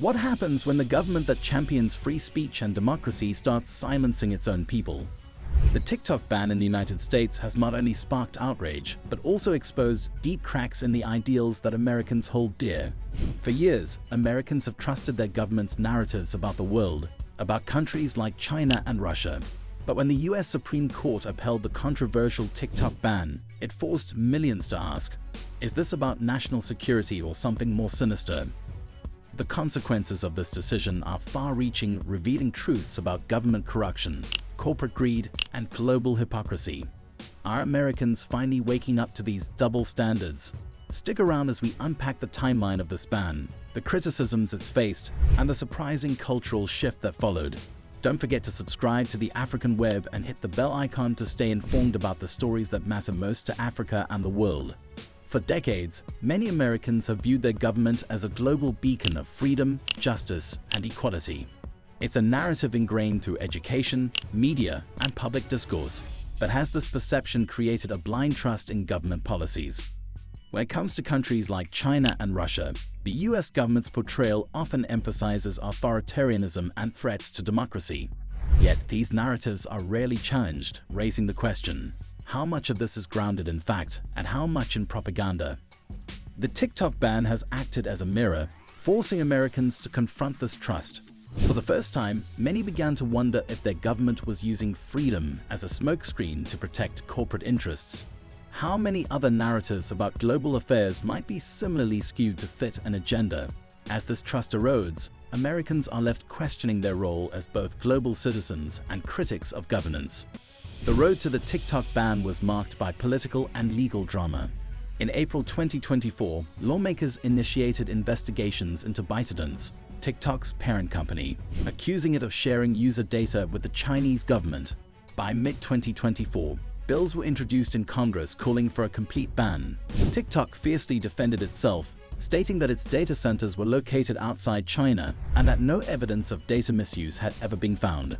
What happens when the government that champions free speech and democracy starts silencing its own people? The TikTok ban in the United States has not only sparked outrage, but also exposed deep cracks in the ideals that Americans hold dear. For years, Americans have trusted their government's narratives about the world, about countries like China and Russia. But when the US Supreme Court upheld the controversial TikTok ban, it forced millions to ask, is this about national security or something more sinister? The consequences of this decision are far-reaching, revealing truths about government corruption, corporate greed, and global hypocrisy. Are Americans finally waking up to these double standards? Stick around as we unpack the timeline of this ban, the criticisms it's faced, and the surprising cultural shift that followed. Don't forget to subscribe to the African Web and hit the bell icon to stay informed about the stories that matter most to Africa and the world. For decades, many Americans have viewed their government as a global beacon of freedom, justice, and equality. It's a narrative ingrained through education, media, and public discourse. But has this perception created a blind trust in government policies? When it comes to countries like China and Russia, the US government's portrayal often emphasizes authoritarianism and threats to democracy. Yet these narratives are rarely challenged, raising the question, how much of this is grounded in fact and how much in propaganda? The TikTok ban has acted as a mirror, forcing Americans to confront this trust. For the first time, many began to wonder if their government was using freedom as a smokescreen to protect corporate interests. How many other narratives about global affairs might be similarly skewed to fit an agenda? As this trust erodes, Americans are left questioning their role as both global citizens and critics of governance. The road to the TikTok ban was marked by political and legal drama. In April 2024, lawmakers initiated investigations into ByteDance, TikTok's parent company, accusing it of sharing user data with the Chinese government. By mid-2024, bills were introduced in Congress calling for a complete ban. TikTok fiercely defended itself, stating that its data centers were located outside China and that no evidence of data misuse had ever been found.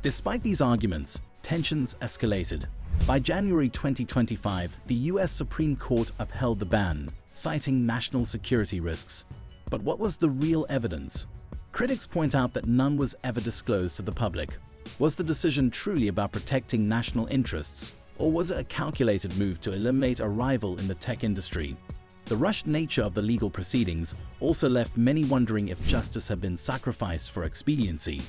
Despite these arguments, tensions escalated. By January 2025, the US Supreme Court upheld the ban, citing national security risks. But what was the real evidence? Critics point out that none was ever disclosed to the public. Was the decision truly about protecting national interests, or was it a calculated move to eliminate a rival in the tech industry? The rushed nature of the legal proceedings also left many wondering if justice had been sacrificed for expediency.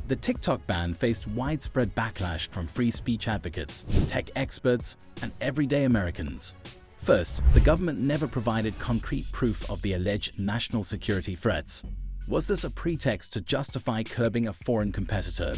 The TikTok ban faced widespread backlash from free speech advocates, tech experts, and everyday Americans. First, the government never provided concrete proof of the alleged national security threats. Was this a pretext to justify curbing a foreign competitor?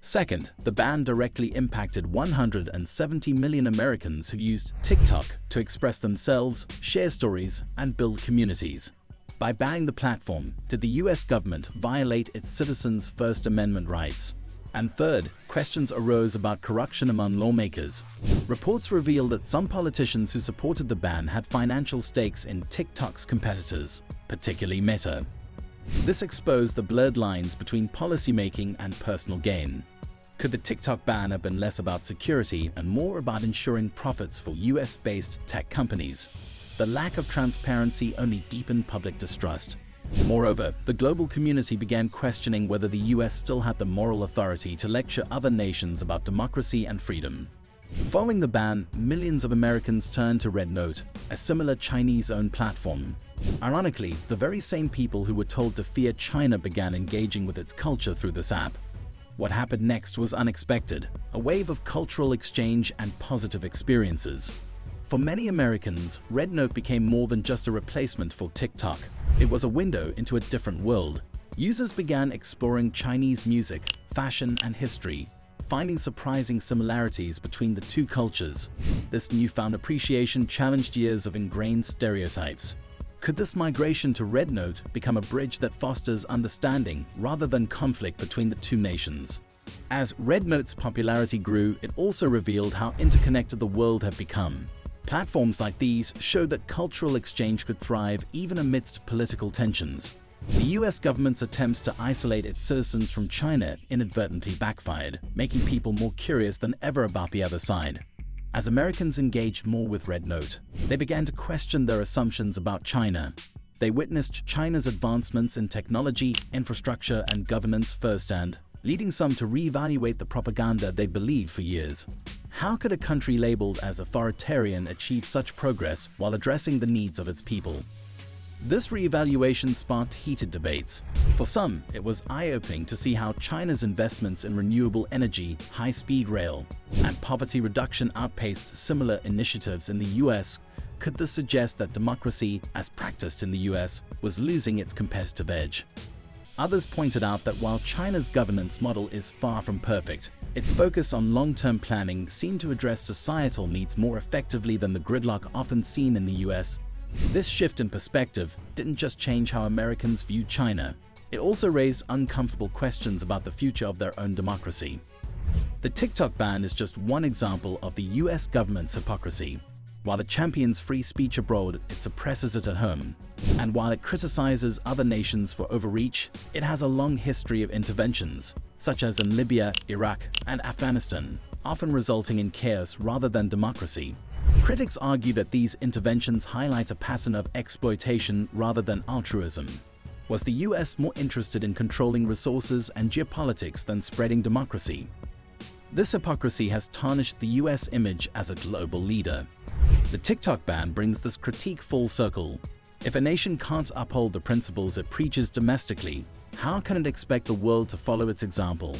Second, the ban directly impacted 170 million Americans who used TikTok to express themselves, share stories, and build communities. By banning the platform, did the US government violate its citizens' First Amendment rights? And third, questions arose about corruption among lawmakers. Reports revealed that some politicians who supported the ban had financial stakes in TikTok's competitors, particularly Meta. This exposed the blurred lines between policymaking and personal gain. Could the TikTok ban have been less about security and more about ensuring profits for US-based tech companies? The lack of transparency only deepened public distrust. Moreover, the global community began questioning whether the US still had the moral authority to lecture other nations about democracy and freedom. Following the ban, millions of Americans turned to RedNote, a similar Chinese-owned platform. Ironically, the very same people who were told to fear China began engaging with its culture through this app. What happened next was unexpected, a wave of cultural exchange and positive experiences. For many Americans, RedNote became more than just a replacement for TikTok. It was a window into a different world. Users began exploring Chinese music, fashion, and history, finding surprising similarities between the two cultures. This newfound appreciation challenged years of ingrained stereotypes. Could this migration to RedNote become a bridge that fosters understanding rather than conflict between the two nations? As RedNote's popularity grew, it also revealed how interconnected the world had become. Platforms like these showed that cultural exchange could thrive even amidst political tensions. The US government's attempts to isolate its citizens from China inadvertently backfired, making people more curious than ever about the other side. As Americans engaged more with RedNote, they began to question their assumptions about China. They witnessed China's advancements in technology, infrastructure, and governance firsthand, leading some to reevaluate the propaganda they believed for years. How could a country labeled as authoritarian achieve such progress while addressing the needs of its people? This reevaluation sparked heated debates. For some, it was eye-opening to see how China's investments in renewable energy, high-speed rail, and poverty reduction outpaced similar initiatives in the US. Could this suggest that democracy, as practiced in the US, was losing its competitive edge? Others pointed out that while China's governance model is far from perfect, its focus on long-term planning seemed to address societal needs more effectively than the gridlock often seen in the US. This shift in perspective didn't just change how Americans viewed China, it also raised uncomfortable questions about the future of their own democracy. The TikTok ban is just one example of the US government's hypocrisy. While it champions free speech abroad, it suppresses it at home. And while it criticizes other nations for overreach, it has a long history of interventions, such as in Libya, Iraq, and Afghanistan, often resulting in chaos rather than democracy. Critics argue that these interventions highlight a pattern of exploitation rather than altruism. Was the US more interested in controlling resources and geopolitics than spreading democracy? This hypocrisy has tarnished the US image as a global leader. The TikTok ban brings this critique full circle. If a nation can't uphold the principles it preaches domestically, how can it expect the world to follow its example?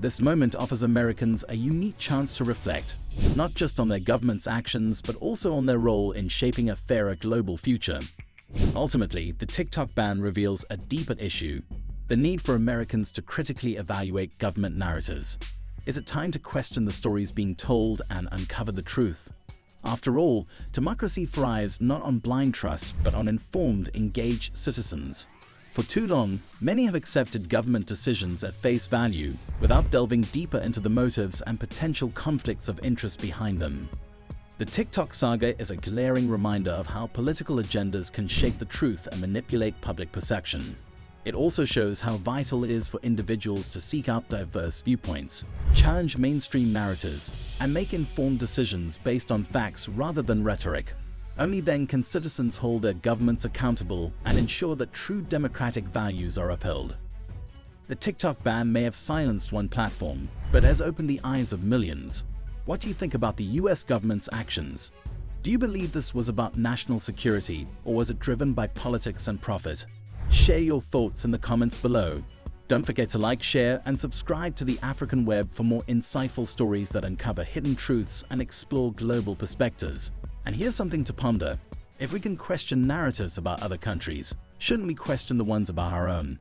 This moment offers Americans a unique chance to reflect, not just on their government's actions, but also on their role in shaping a fairer global future. Ultimately, the TikTok ban reveals a deeper issue: the need for Americans to critically evaluate government narratives. Is it time to question the stories being told and uncover the truth? After all, democracy thrives not on blind trust, but on informed, engaged citizens. For too long, many have accepted government decisions at face value, without delving deeper into the motives and potential conflicts of interest behind them. The TikTok saga is a glaring reminder of how political agendas can shape the truth and manipulate public perception. It also shows how vital it is for individuals to seek out diverse viewpoints, challenge mainstream narratives, and make informed decisions based on facts rather than rhetoric. Only then can citizens hold their governments accountable and ensure that true democratic values are upheld. The TikTok ban may have silenced one platform, but has opened the eyes of millions. What do you think about the US government's actions? Do you believe this was about national security, or was it driven by politics and profit? Share your thoughts in the comments below. Don't forget to like, share, and subscribe to the African Web for more insightful stories that uncover hidden truths and explore global perspectives. And here's something to ponder: if we can question narratives about other countries, shouldn't we question the ones about our own?